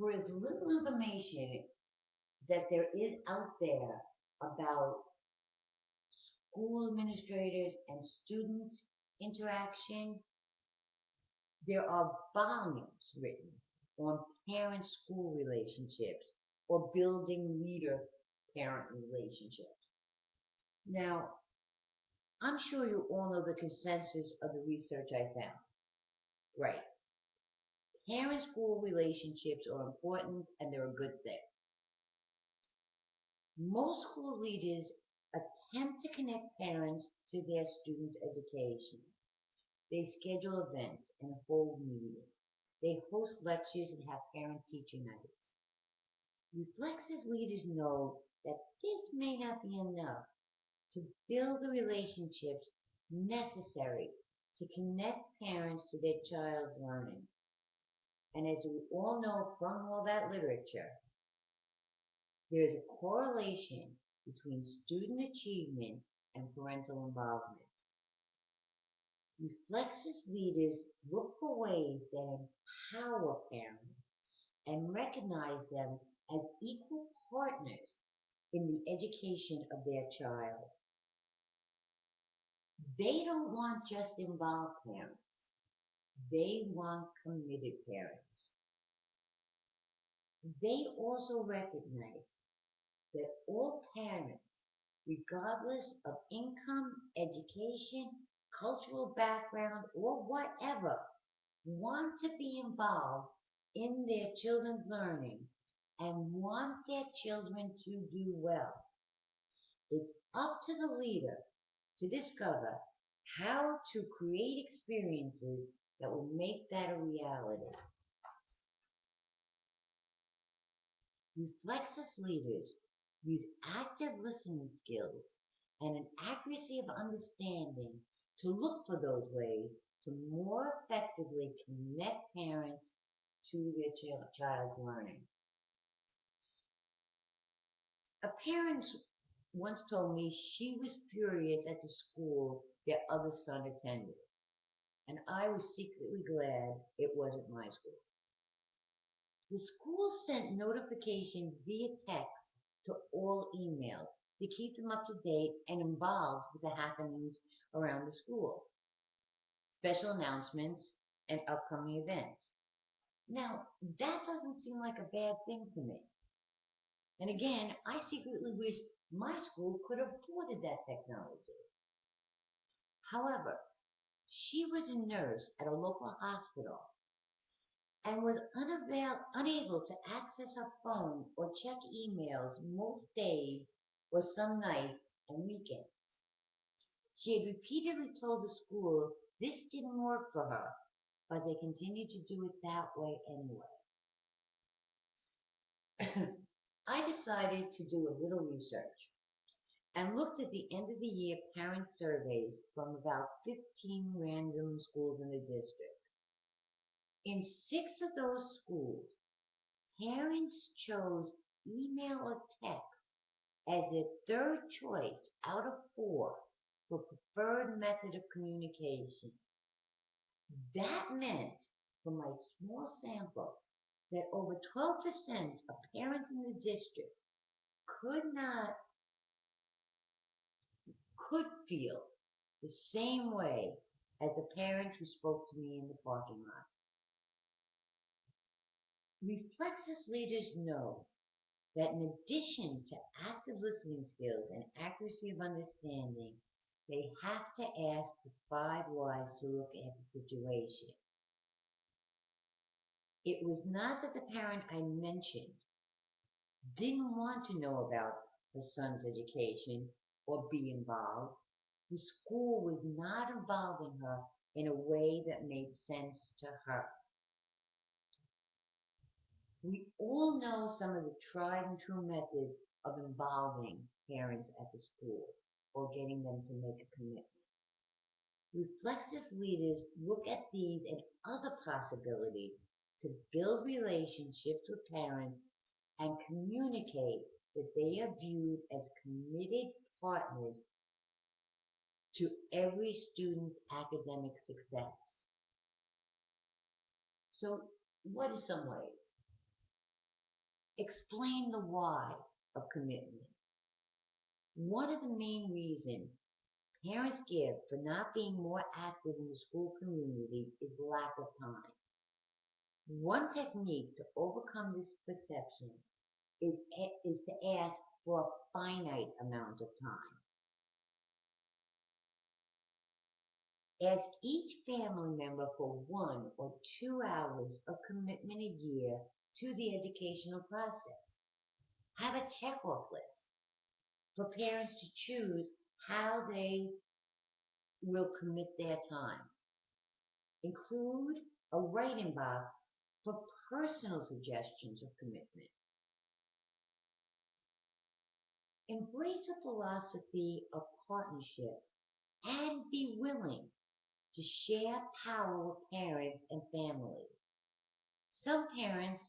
For as little information that there is out there about school administrators and student interaction, there are volumes written on parent-school relationships or building leader-parent relationships. Now, I'm sure you all know the consensus of the research I found. Right. Parent-school relationships are important and they're a good thing. Most school leaders attempt to connect parents to their students' education. They schedule events and hold meetings. They host lectures and have parent-teacher nights. Reflexive leaders know that this may not be enough to build the relationships necessary to connect parents to their child's learning. And as we all know from all that literature, there is a correlation between student achievement and parental involvement. Reflexive leaders look for ways that empower parents and recognize them as equal partners in the education of their child. They don't want just involved parents. They want committed parents. They also recognize that all parents, regardless of income, education, cultural background, or whatever, want to be involved in their children's learning and want their children to do well. It's up to the leader to discover how to create experiences that will make that a reality. Reflexive leaders use active listening skills and an accuracy of understanding to look for those ways to more effectively connect parents to their child's learning. A parent once told me she was furious at the school their other son attended, and I was secretly glad it wasn't my school. The school sent notifications via text to all emails to keep them up to date and involved with the happenings around the school, special announcements, and upcoming events. Now, that doesn't seem like a bad thing to me. And again, I secretly wish my school could have afforded that technology. However, she was a nurse at a local hospital and was unable to access her phone or check emails most days or some nights and weekends. She had repeatedly told the school this didn't work for her, but they continued to do it that way anyway. I decided to do a little research and looked at the end of the year parent surveys from about 15 random schools in the district. In 6 of those schools, parents chose email or text as their third choice out of 4 for preferred method of communication. That meant, for my small sample, that over 12% of parents in the district could feel the same way as the parent who spoke to me in the parking lot. Reflexive leaders know that in addition to active listening skills and accuracy of understanding, they have to ask the 5 whys to look at the situation. It was not that the parent I mentioned didn't want to know about her son's education or be involved. The school was not involving her in a way that made sense to her. We all know some of the tried and true methods of involving parents at the school or getting them to make a commitment. Reflexive leaders look at these and other possibilities to build relationships with parents and communicate that they are viewed as committed partners to every student's academic success. So, what are some ways? Explain the why of commitment. One of the main reasons parents give for not being more active in the school community is lack of time. One technique to overcome this perception is to ask for a finite amount of time. Ask each family member for 1 or 2 hours of commitment a year to the educational process. Have a check-off list for parents to choose how they will commit their time. Include a write-in box for personal suggestions of commitment. Embrace a philosophy of partnership and be willing to share power with parents and families. Some parents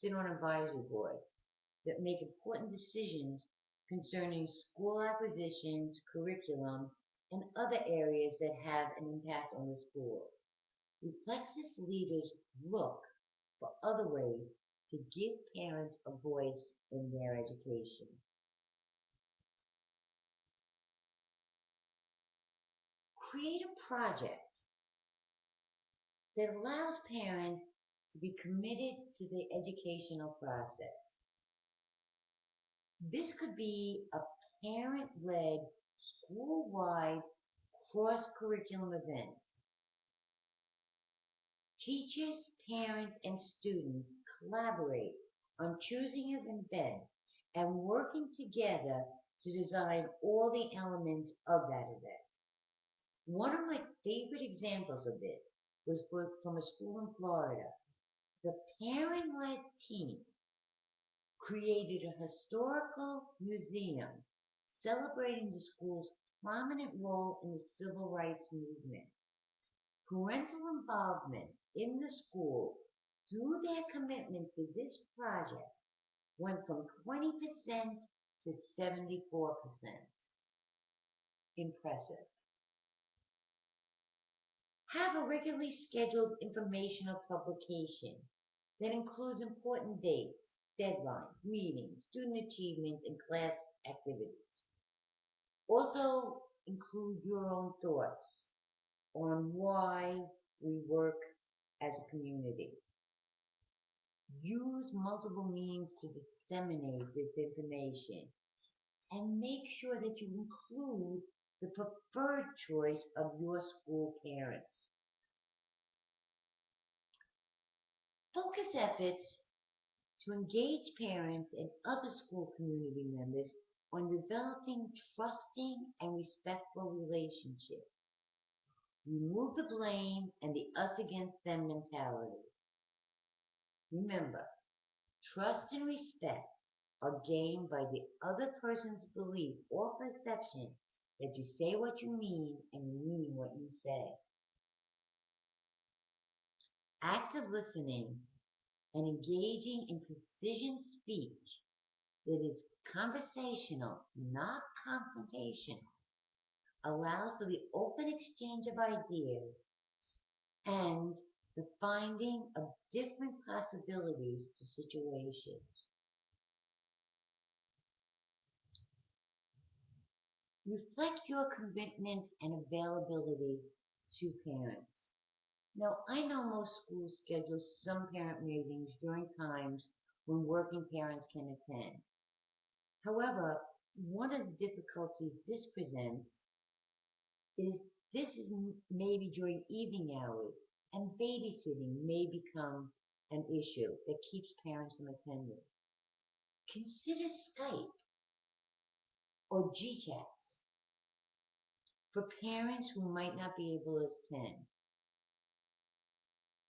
sit on advisory boards that make important decisions concerning school acquisitions, curriculum, and other areas that have an impact on the school. Reflexis leaders look for other ways to give parents a voice in their education. Create a project that allows parents to be committed to the educational process. This could be a parent-led, school-wide, cross-curriculum event. Teachers, parents, and students collaborate on choosing an event and working together to design all the elements of that event. One of my favorite examples of this was from a school in Florida. The parent-led team created a historical museum celebrating the school's prominent role in the civil rights movement. Parental involvement in the school through their commitment to this project went from 20% to 74%. Impressive. Have a regularly scheduled informational publication that includes important dates, deadlines, meetings, student achievements, and class activities. Also include your own thoughts on why we work as a community. Use multiple means to disseminate this information and make sure that you include the preferred choice of your school parents. Focus efforts to engage parents and other school community members on developing trusting and respectful relationships. Remove the blame and the us against them mentality. Remember, trust and respect are gained by the other person's belief or perception that you say what you mean and you mean what you say. Active listening and engaging in precision speech that is conversational, not confrontational, allows for the open exchange of ideas and the finding of different possibilities to situations. Reflect your commitment and availability to parents. Now, I know most schools schedule some parent meetings during times when working parents can attend. However, one of the difficulties this presents is this is maybe during evening hours, and babysitting may become an issue that keeps parents from attending. Consider Skype or G-chats for parents who might not be able to attend.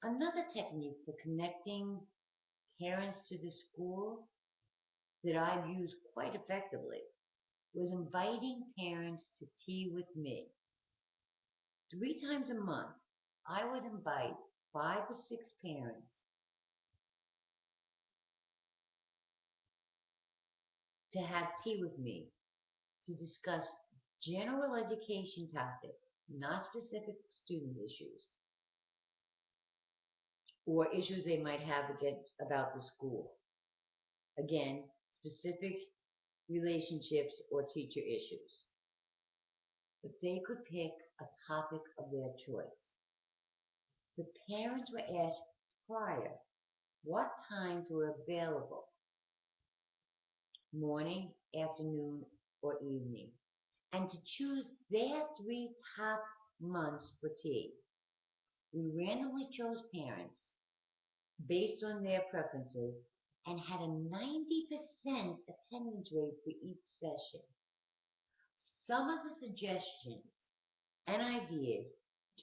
Another technique for connecting parents to the school that I've used quite effectively was inviting parents to tea with me. 3 times a month, I would invite 5 or 6 parents to have tea with me to discuss general education topics, not specific student issues, or issues they might have about the school. Again, specific relationships or teacher issues. If they could pick a topic of their choice, the parents were asked prior what times were available, morning, afternoon, or evening, and to choose their three top months for tea. We randomly chose parents based on their preferences and had a 90% attendance rate for each session. Some of the suggestions and ideas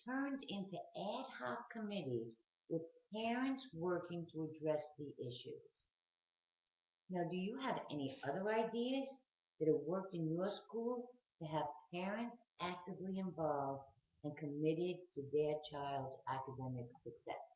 turned into ad hoc committees with parents working to address the issues. Now, do you have any other ideas that have worked in your school to have parents actively involved and committed to their child's academic success?